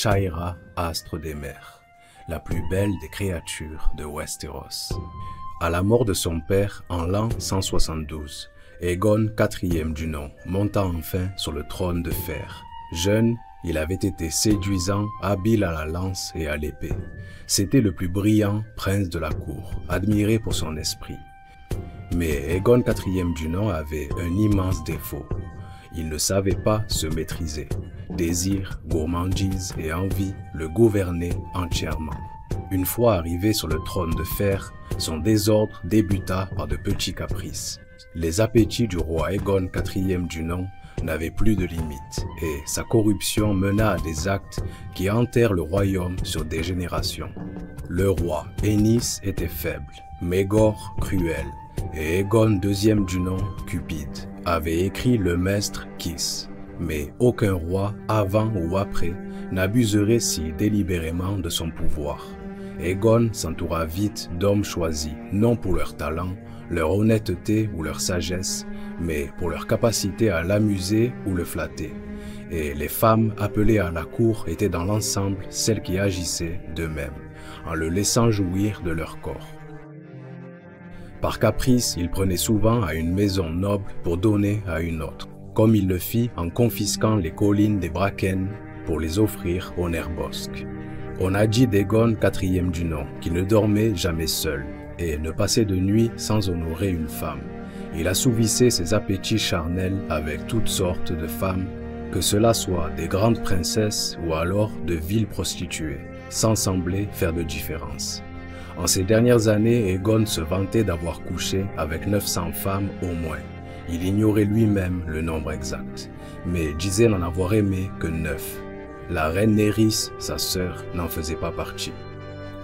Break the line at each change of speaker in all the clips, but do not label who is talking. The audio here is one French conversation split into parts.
Shaira, astre des mers, la plus belle des créatures de Westeros. À la mort de son père en l'an 172, Aegon IV du nom monta enfin sur le trône de fer. Jeune, il avait été séduisant, habile à la lance et à l'épée. C'était le plus brillant prince de la cour, admiré pour son esprit. Mais Aegon IV du nom avait un immense défaut. Il ne savait pas se maîtriser. Désir, gourmandise et envie le gouvernaient entièrement. Une fois arrivé sur le trône de fer, son désordre débuta par de petits caprices. Les appétits du roi Aegon IV du nom n'avaient plus de limites et sa corruption mena à des actes qui hantèrent le royaume sur des générations. Le roi Enys était faible, Maegor cruel et Aegon II du nom, cupide, avait écrit le Mestre Kiss. Mais aucun roi, avant ou après, n'abuserait si délibérément de son pouvoir. Aegon s'entoura vite d'hommes choisis, non pour leur talent, leur honnêteté ou leur sagesse, mais pour leur capacité à l'amuser ou le flatter. Et les femmes appelées à la cour étaient dans l'ensemble celles qui agissaient d'eux-mêmes, en le laissant jouir de leur corps. Par caprice, il prenait souvent à une maison noble pour donner à une autre, comme il le fit en confisquant les collines des Bracken pour les offrir aux Nerbosques. On a dit d'Aegon IV du nom qu'il ne dormait jamais seul et ne passait de nuit sans honorer une femme. Il assouvissait ses appétits charnels avec toutes sortes de femmes, que cela soit des grandes princesses ou alors de viles prostituées, sans sembler faire de différence. En ces dernières années, Aegon se vantait d'avoir couché avec 900 femmes au moins. Il ignorait lui-même le nombre exact, mais disait n'en avoir aimé que 9. La reine Nerys, sa sœur, n'en faisait pas partie.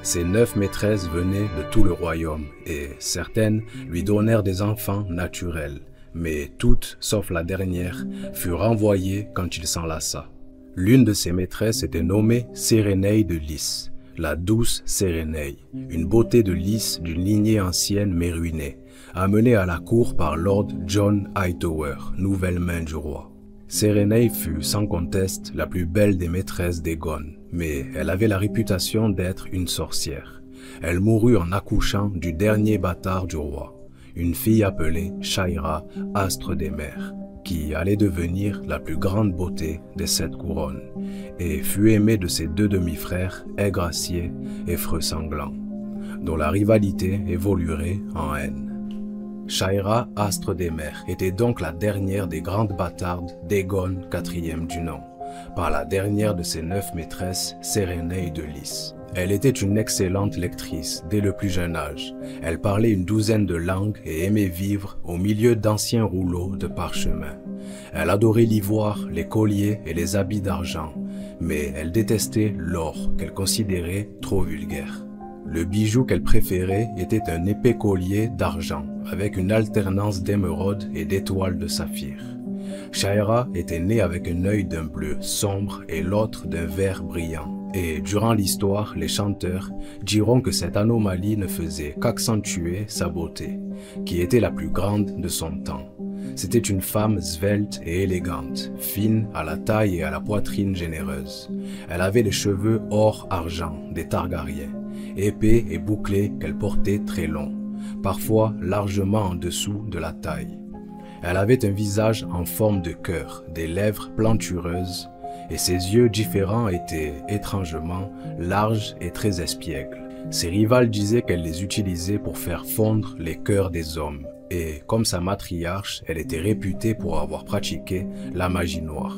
Ces 9 maîtresses venaient de tout le royaume et certaines lui donnèrent des enfants naturels, mais toutes, sauf la dernière, furent renvoyées quand il s'en lassa. L'une de ses maîtresses était nommée Séréneï de Lys, la douce Séréneï, une beauté de Lys d'une lignée ancienne mais ruinée, amenée à la cour par Lord Jon Hightower, nouvelle main du roi. Séréneï fut sans conteste la plus belle des maîtresses d'Aegon, mais elle avait la réputation d'être une sorcière. Elle mourut en accouchant du dernier bâtard du roi, une fille appelée Shaira, astre des mers, qui allait devenir la plus grande beauté des 7 couronnes, et fut aimée de ses 2 demi-frères, Aigracier et Freux Sanglant, dont la rivalité évoluerait en haine. Shaira, astre des mers, était donc la dernière des grandes bâtardes d'Aegon IV du nom, par la dernière de ses 9 maîtresses, Séréneï de Lys. Elle était une excellente lectrice dès le plus jeune âge. Elle parlait une douzaine de langues et aimait vivre au milieu d'anciens rouleaux de parchemin. Elle adorait l'ivoire, les colliers et les habits d'argent, mais elle détestait l'or qu'elle considérait trop vulgaire. Le bijou qu'elle préférait était un épais collier d'argent, avec une alternance d'émeraude et d'étoiles de saphir. Shaira était née avec un œil d'un bleu sombre et l'autre d'un vert brillant. Et durant l'histoire, les chanteurs diront que cette anomalie ne faisait qu'accentuer sa beauté, qui était la plus grande de son temps. C'était une femme svelte et élégante, fine à la taille et à la poitrine généreuse. Elle avait les cheveux or-argent des Targaryens, épais et bouclés qu'elle portait très longs, parfois largement en dessous de la taille. Elle avait un visage en forme de cœur, des lèvres plantureuses, et ses yeux différents étaient étrangement larges et très espiègles. Ses rivales disaient qu'elle les utilisait pour faire fondre les cœurs des hommes, et comme sa matriarche, elle était réputée pour avoir pratiqué la magie noire.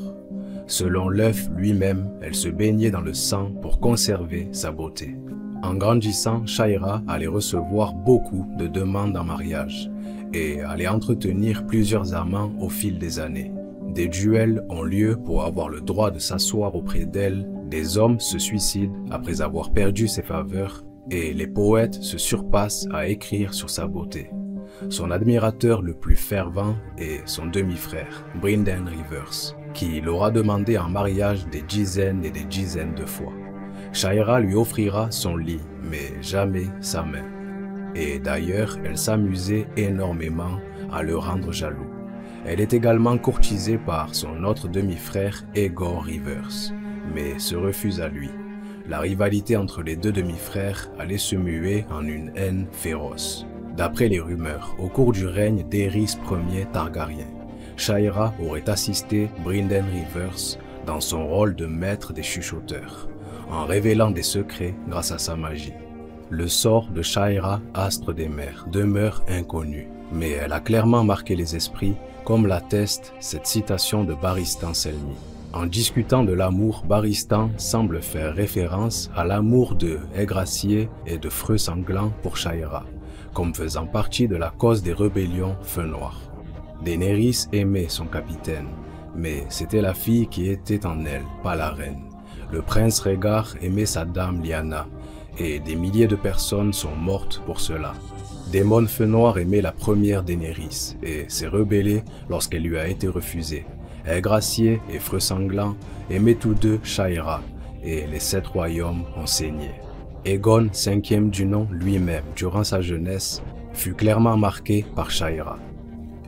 Selon l'œuf lui-même, elle se baignait dans le sang pour conserver sa beauté. En grandissant, Shaira allait recevoir beaucoup de demandes en mariage et allait entretenir plusieurs amants au fil des années. Des duels ont lieu pour avoir le droit de s'asseoir auprès d'elle, des hommes se suicident après avoir perdu ses faveurs et les poètes se surpassent à écrire sur sa beauté. Son admirateur le plus fervent est son demi-frère, Brynden Rivers, qui l'aura demandé en mariage des dizaines et des dizaines de fois. Shaira lui offrira son lit, mais jamais sa main. Et d'ailleurs, elle s'amusait énormément à le rendre jaloux. Elle est également courtisée par son autre demi-frère Aegor Rivers, mais se refuse à lui. La rivalité entre les deux demi-frères allait se muer en une haine féroce. D'après les rumeurs, au cours du règne d'Aerys Ier Targaryen, Shaira aurait assisté Brynden Rivers dans son rôle de maître des chuchoteurs, en révélant des secrets grâce à sa magie. Le sort de Shaira, astre des mers, demeure inconnu, mais elle a clairement marqué les esprits, comme l'atteste cette citation de Barristan Selmy. En discutant de l'amour, Barristan semble faire référence à l'amour de Aigrassier et de Freux Sanglant pour Shaira, comme faisant partie de la cause des rébellions Feu Noir. Daenerys aimait son capitaine, mais c'était la fille qui était en elle, pas la reine. Le prince Rhaegar aimait sa dame Lyanna, et des milliers de personnes sont mortes pour cela. Daemon Feu Noir aimait la première Daenerys et s'est rebellé lorsqu'elle lui a été refusée. Aigrassier et Freux Sanglant aimaient tous deux Shaira et les 7 royaumes ont saigné. Aegon, 5e du nom lui-même durant sa jeunesse, fut clairement marqué par Shaira.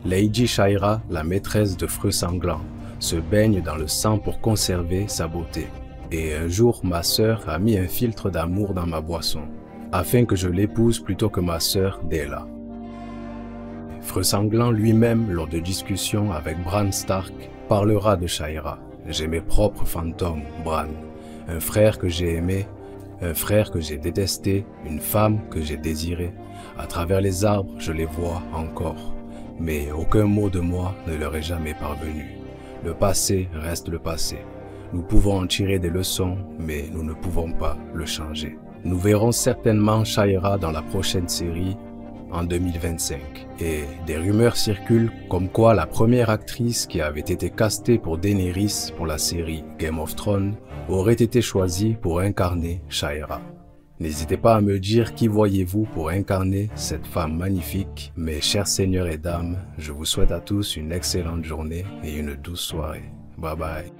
Lady Shaira, la maîtresse de Freux Sanglant, se baigne dans le sang pour conserver sa beauté. Et un jour, ma sœur a mis un filtre d'amour dans ma boisson, afin que je l'épouse plutôt que ma sœur Della. Freux Sanglant lui-même, lors de discussions avec Bran Stark, parlera de Shaira. J'ai mes propres fantômes, Bran, un frère que j'ai aimé, un frère que j'ai détesté, une femme que j'ai désirée. À travers les arbres, je les vois encore, mais aucun mot de moi ne leur est jamais parvenu. Le passé reste le passé. Nous pouvons en tirer des leçons, mais nous ne pouvons pas le changer. Nous verrons certainement Shaira dans la prochaine série en 2025. Et des rumeurs circulent comme quoi la première actrice qui avait été castée pour Daenerys pour la série Game of Thrones aurait été choisie pour incarner Shaira. N'hésitez pas à me dire qui voyez-vous pour incarner cette femme magnifique. Mes chers seigneurs et dames, je vous souhaite à tous une excellente journée et une douce soirée. Bye bye.